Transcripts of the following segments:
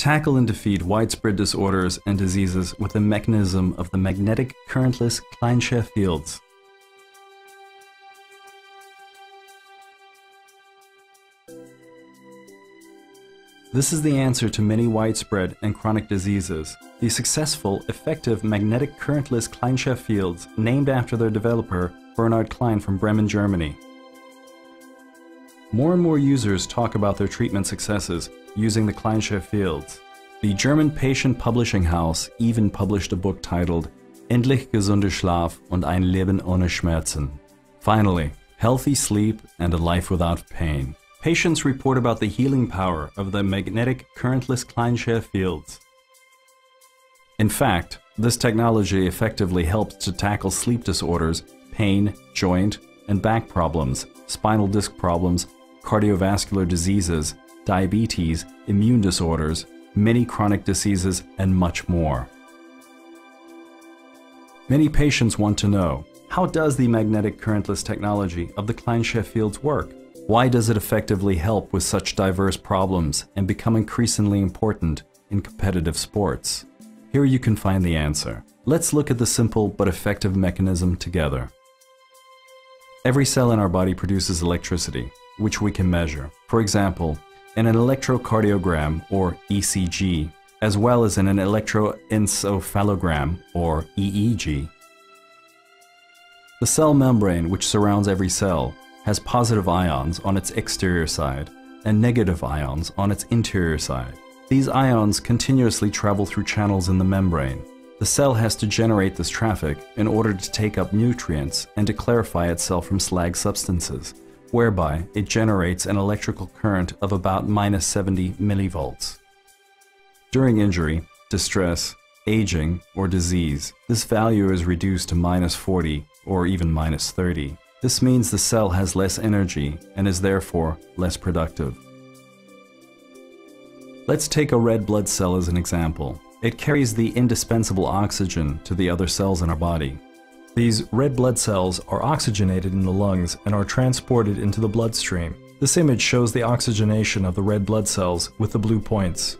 tackle and defeat widespread disorders and diseases with the mechanism of the magnetic currentless Klein'sche fields. This is the answer to many widespread and chronic diseases. The successful, effective magnetic currentless Klein'sche fields, named after their developer, Bernhard Klein from Bremen, Germany. More and more users talk about their treatment successes using the Klein'sche fields. The German patient publishing house even published a book titled Endlich gesunder Schlaf und ein Leben ohne Schmerzen. Finally, healthy sleep and a life without pain. Patients report about the healing power of the magnetic currentless Klein'sche fields. In fact, this technology effectively helps to tackle sleep disorders, pain, joint and back problems, spinal disc problems, cardiovascular diseases, diabetes, immune disorders, many chronic diseases, and much more. Many patients want to know, how does the magnetic currentless technology of the Klein'sche fields work? Why does it effectively help with such diverse problems and become increasingly important in competitive sports? Here you can find the answer. Let's look at the simple but effective mechanism together. Every cell in our body produces electricity, which we can measure. For example, in an electrocardiogram, or ECG, as well as in an electroencephalogram, or EEG. The cell membrane, which surrounds every cell, has positive ions on its exterior side and negative ions on its interior side. These ions continuously travel through channels in the membrane. The cell has to generate this traffic in order to take up nutrients and to clarify itself from slag substances, whereby it generates an electrical current of about -70 millivolts. During injury, distress, aging, or disease, this value is reduced to -40 or even -30. This means the cell has less energy and is therefore less productive. Let's take a red blood cell as an example. It carries the indispensable oxygen to the other cells in our body. These red blood cells are oxygenated in the lungs and are transported into the bloodstream. This image shows the oxygenation of the red blood cells with the blue points.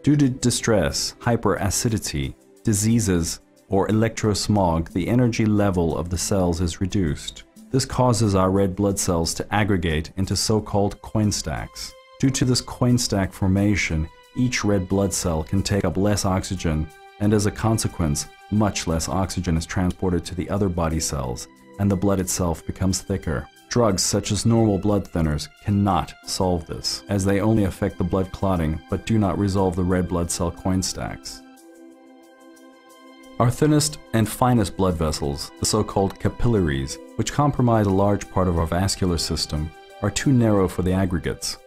Due to distress, hyperacidity, diseases, or electrosmog, the energy level of the cells is reduced. This causes our red blood cells to aggregate into so-called coin stacks. Due to this coin stack formation, each red blood cell can take up less oxygen, and as a consequence, much less oxygen is transported to the other body cells, and the blood itself becomes thicker. Drugs such as normal blood thinners cannot solve this, as they only affect the blood clotting but do not resolve the red blood cell coin stacks. Our thinnest and finest blood vessels, the so-called capillaries, which comprise a large part of our vascular system, are too narrow for the aggregates.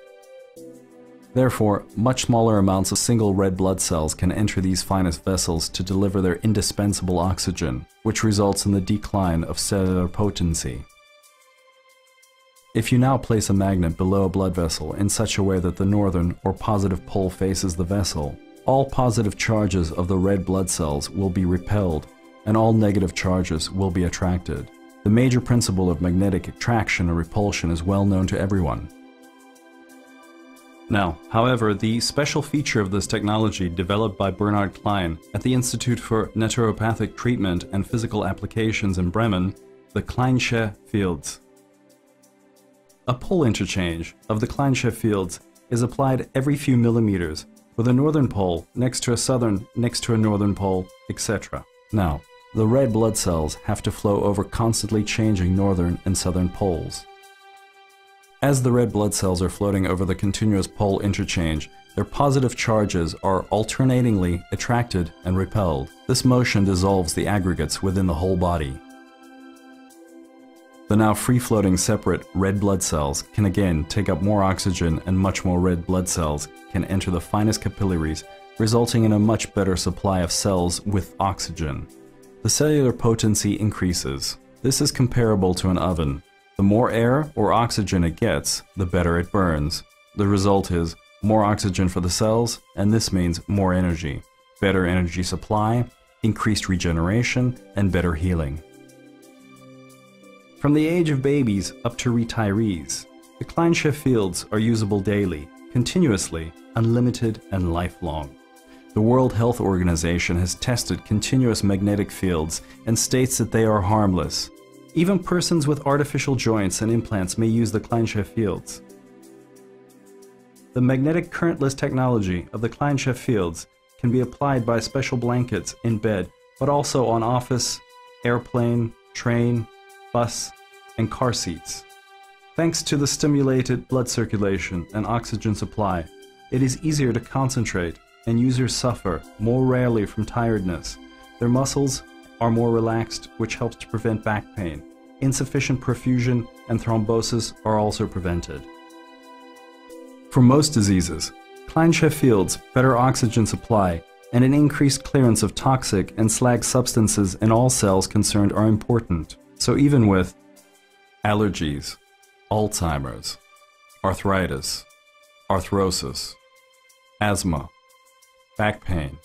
Therefore, much smaller amounts of single red blood cells can enter these finest vessels to deliver their indispensable oxygen, which results in the decline of cellular potency. If you now place a magnet below a blood vessel in such a way that the northern or positive pole faces the vessel, all positive charges of the red blood cells will be repelled, and all negative charges will be attracted. The major principle of magnetic attraction and repulsion is well known to everyone. Now, however, the special feature of this technology developed by Bernhard Klein at the Institute for Naturopathic Treatment and Physical Applications in Bremen, the Klein'sche fields. A pole interchange of the Klein'sche fields is applied every few millimeters, with a northern pole next to a southern, next to a northern pole, etc. Now, the red blood cells have to flow over constantly changing northern and southern poles. As the red blood cells are floating over the continuous pole interchange, their positive charges are alternatingly attracted and repelled. This motion dissolves the aggregates within the whole body. The now free-floating separate red blood cells can again take up more oxygen, and much more red blood cells can enter the finest capillaries, resulting in a much better supply of cells with oxygen. The cellular potency increases. This is comparable to an oven. The more air or oxygen it gets, the better it burns. The result is more oxygen for the cells, and this means more energy, better energy supply, increased regeneration, and better healing. From the age of babies up to retirees, the Klein'sche fields are usable daily, continuously, unlimited and lifelong. The World Health Organization has tested continuous magnetic fields and states that they are harmless. Even persons with artificial joints and implants may use the Klein'sche fields. The magnetic currentless technology of the Klein'sche fields can be applied by special blankets in bed, but also on office, airplane, train, bus, and car seats. Thanks to the stimulated blood circulation and oxygen supply, it is easier to concentrate, and users suffer more rarely from tiredness. Their muscles are more relaxed, which helps to prevent back pain. Insufficient perfusion and thrombosis are also prevented. For most diseases, Klein'sche fields, better oxygen supply, and an increased clearance of toxic and slag substances in all cells concerned are important. So even with allergies, Alzheimer's, arthritis, arthrosis, asthma, back pain,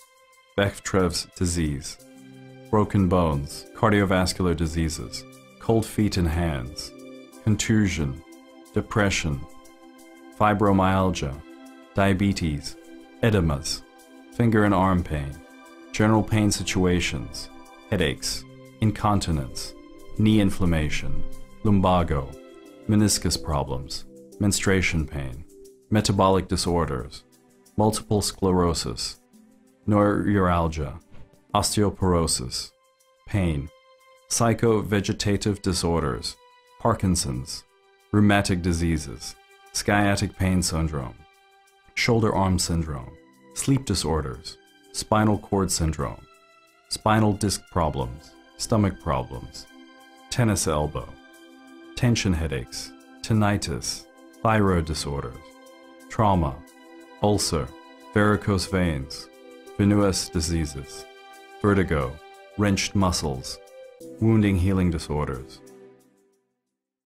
Bechdrev's disease, broken bones, cardiovascular diseases, cold feet and hands, contusion, depression, fibromyalgia, diabetes, edemas, finger and arm pain, general pain situations, headaches, incontinence, knee inflammation, lumbago, meniscus problems, menstruation pain, metabolic disorders, multiple sclerosis, neuralgia, osteoporosis, pain, psychovegetative disorders, Parkinson's, rheumatic diseases, sciatic pain syndrome, shoulder-arm syndrome, sleep disorders, spinal cord syndrome, spinal disc problems, stomach problems, tennis elbow, tension headaches, tinnitus, thyroid disorders, trauma, ulcer, varicose veins, venous diseases, vertigo, wrenched muscles, wounding healing disorders,